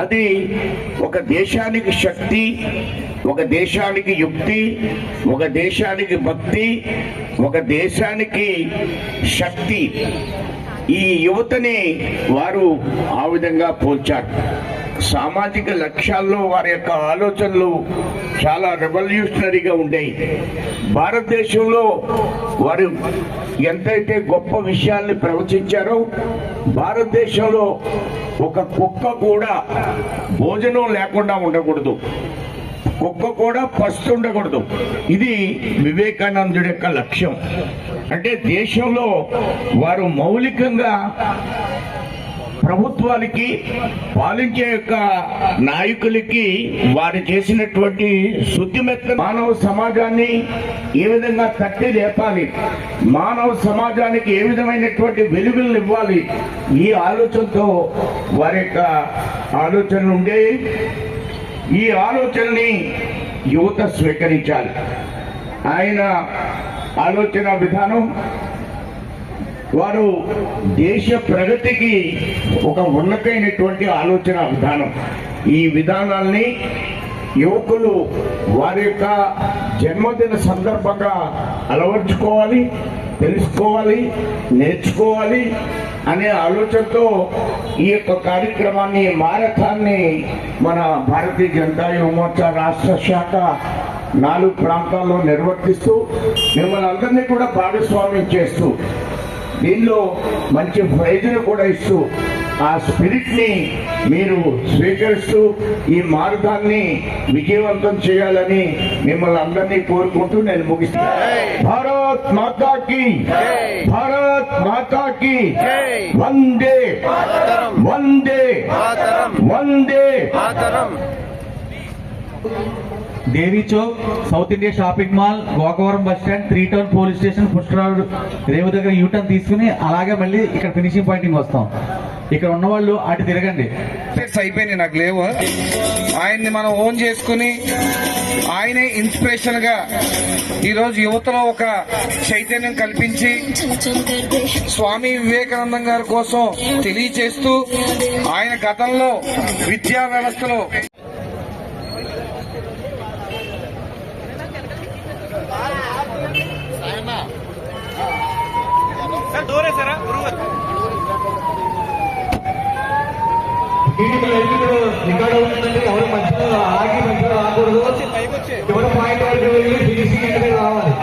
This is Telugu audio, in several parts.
అది ఒక దేశానికి శక్తి, ఒక దేశానికి యుక్తి, ఒక దేశానికి భక్తి, ఒక దేశానికి శక్తి. ఈ యువతని వారు ఆ విధంగా పోల్చారు. సామాజిక లక్ష్యాల్లో వారి యొక్క ఆలోచనలు చాలా రెవల్యూషనరీగా ఉండేవి. భారతదేశంలో వారు ఎంతైతే గొప్ప విషయాల్ని ప్రవచించారో, భారతదేశంలో ఒక కుక్క కూడా భోజనం లేకుండా ఉండకూడదు, కుక్క కూడా పస్తు ఉండకూడదు. ఇది వివేకానందుడి యొక్క లక్ష్యం. అంటే దేశంలో వారు మౌలికంగా ప్రభుత్వాలకి, పాలించే యొక్క నాయకులకి వారు చేసినటువంటి శుద్ధిమెత్త మానవ సమాజాన్ని ఏ విధంగా తట్టి లేపాలి, మానవ సమాజానికి ఏ విధమైనటువంటి వెలుగులను ఇవ్వాలి, ఈ ఆలోచనతో వారి యొక్క ఆలోచనలు ఉండే. ఈ ఆలోచనని యువత స్వీకరించాలి. ఆయన ఆలోచన విధానం వారు దేశ ప్రగతికి ఒక ఉన్నతమైనటువంటి ఆలోచన విధానం. ఈ విధానాల్ని యువకులు వారి యొక్క జన్మదిన సందర్భంగా అలవర్చుకోవాలి, తెలుసుకోవాలి, నేర్చుకోవాలి అనే ఆలోచనతో ఈ యొక్క కార్యక్రమాన్ని, మారథాన్ని మన భారతీయ జనతా యువ మోర్చా రాష్ట్ర శాఖ 4 ప్రాంతాల్లో నిర్వర్తిస్తూ మిమ్మల్ని అందరినీ కూడా భాగస్వామ్యం చేస్తూ, దీనిలో మంచి ప్రైజును కూడా ఇస్తూ, ఆ స్పిరిట్ ని మీరు స్వీకరిస్తూ ఈ మార్గాన్ని విజయవంతం చేయాలని మిమ్మల్ని అందరినీ కోరుకుంటూ నేను ముగిస్తాను. భారత్ మాతాకి, భారత్ మాతాకి వందే వందే వందే. Devi Chowk, South India shopping mall, Gokavaram bus stand, 3 town police station, పుష్కరాలు రేవు దగ్గర యూటర్న్ తీసుకుని అలాగే మళ్ళీ ఇక్కడ ఫినిషింగ్ పాయింటింగ్ వస్తాం. ఇక్కడ ఉన్న వాళ్ళు అటు తిరగండి. అయిపోయినాయి, నాకు లేవు. ఆయన్ని మనం ఓన్ చేసుకుని ఆయనే ఇన్స్పిరేషన్ గా ఈరోజు యువతలో ఒక చైతన్యం కల్పించి స్వామి వివేకానందం గారి కోసం తెలియచేస్తూ, ఆయన గతంలో విద్యా వ్యవస్థలో రికార్డ్ అవుతుందంటే ఎవరు మంచిగా ఆగి మంచిగా రాకూడదు. ఎవరు పాయింట్ వరకు వెళ్ళి ఫినిషింగ్ ఇంటికి రావాలి.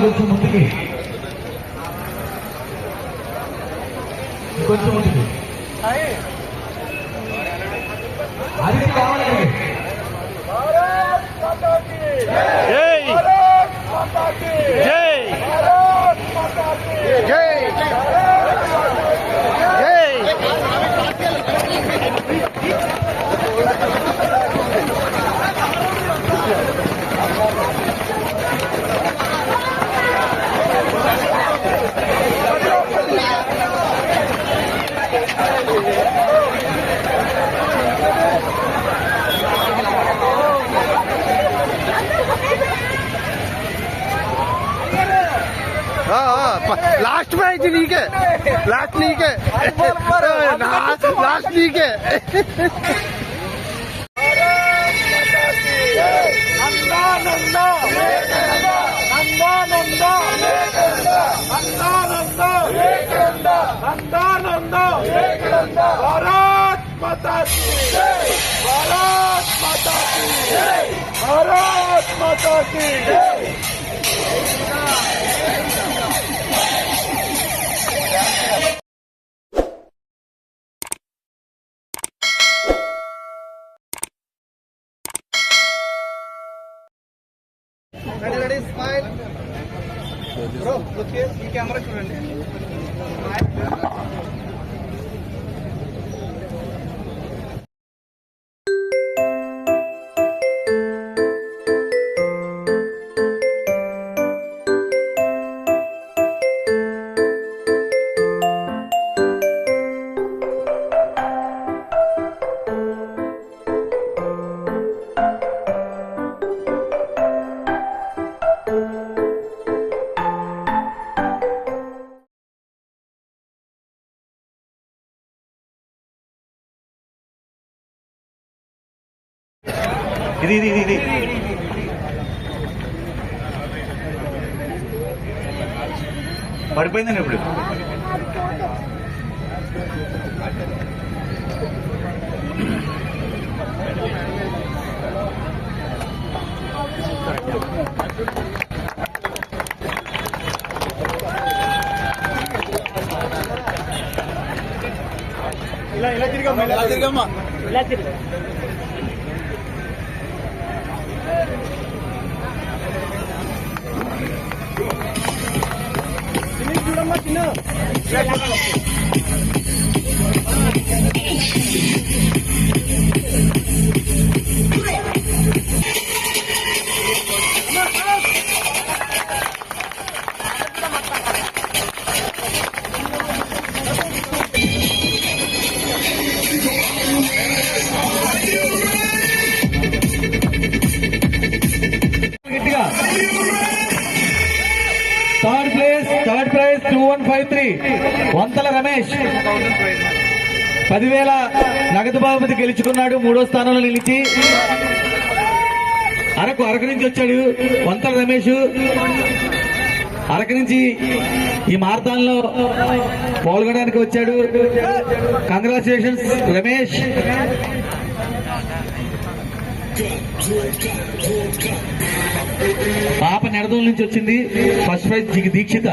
కొంచెం ముందుకి, కొంచెం ముందుకి అది కావాలండి. लास्ट प्राइज लीक है, लास्ट लीक है, लास्ट लीक है. भारत माता की जय, भारत माता की जय, भारत माता की जय. Ready, smile. Bro, look here. ఈ కెమెరా చూడండి. ఇది ఇది ఇది ఇది పడిపోయిందండి ఇప్పుడు. ఇలా తిరిగమ్మా చూడమ్మా చిన్న గట్టిగా థర్డ్ ప్రైజ్ 2153 వంతల రమేష్ 10,000 నగదు బహుమతి గెలుచుకున్నాడు. 3వ స్థానంలో నిలిచి అరకు నుంచి వచ్చాడు వంతల రమేష్. అరకు నుంచి ఈ మారథాన్లో పాల్గొనడానికి వచ్చాడు. కంగ్రాచులేషన్స్ రమేష్. పాప నెడదోలు నుంచి వచ్చింది. First prize Dikshita.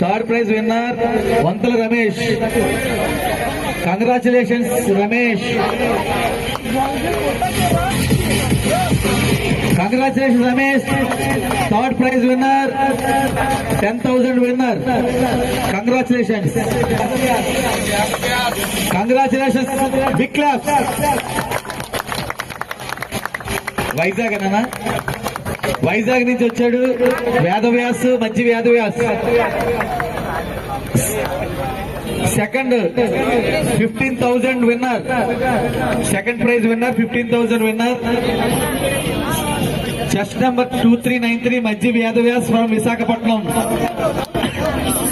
Third prize winner Vantala Ramesh. Congratulations Ramesh. Congratulations Ramesh. Third prize winner 10,000 winner. Congratulations. Congratulations. Big clap. Vizag అన్న, వైజాగ్ నుంచి వచ్చాడు వేదవ్యాస్, మంచి Vedavyas. Second 15,000 winner. Second prize winner 15,000 winner. Chest number 2393 మధ్య వేదవ్యాస్ ఫ్రమ్ విశాఖపట్నం.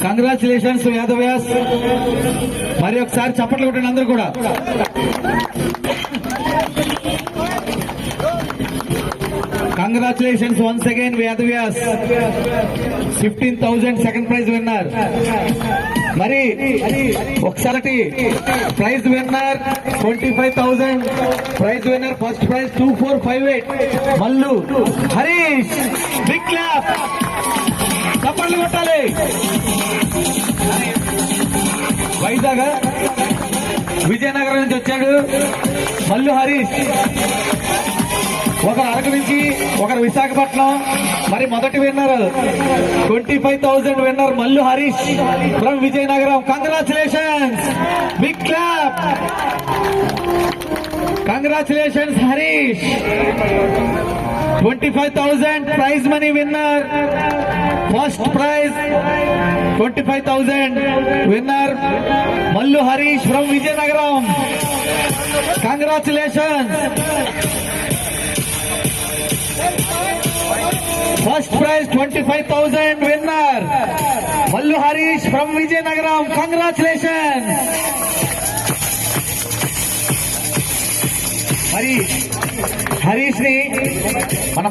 కంగ్రాచులేషన్స్ వేదవ్యాస్. మరి ఒకసారి చప్పట్లు కొట్టండి అందరూ కూడా. Congratulations once again Vedavyas. 15,000 second prize winner. మరి ఒకసారి prize winner 25,000 prize winner. First prize 2458 Mallu Harish. Big clap. చప్పట్లు కొట్టాలి. వైజాగ్ విజయనగరం నుంచి వచ్చాడు మల్లు హరీష్. ఒకరు అరకు నుంచి, ఒకరు విశాఖపట్నం. మరి మొదటి winner 25,000 winner Mallu Harish from Vizianagaram. Congratulations. Big clap. Congratulations Harish. 25,000 prize money winner. First prize 25,000 winner Mallu Harish from Vizianagaram. Congratulations. First prize 25,000 winner Mallu Harish from Vizianagaram. Congratulation. మరి హరీష్ ని మన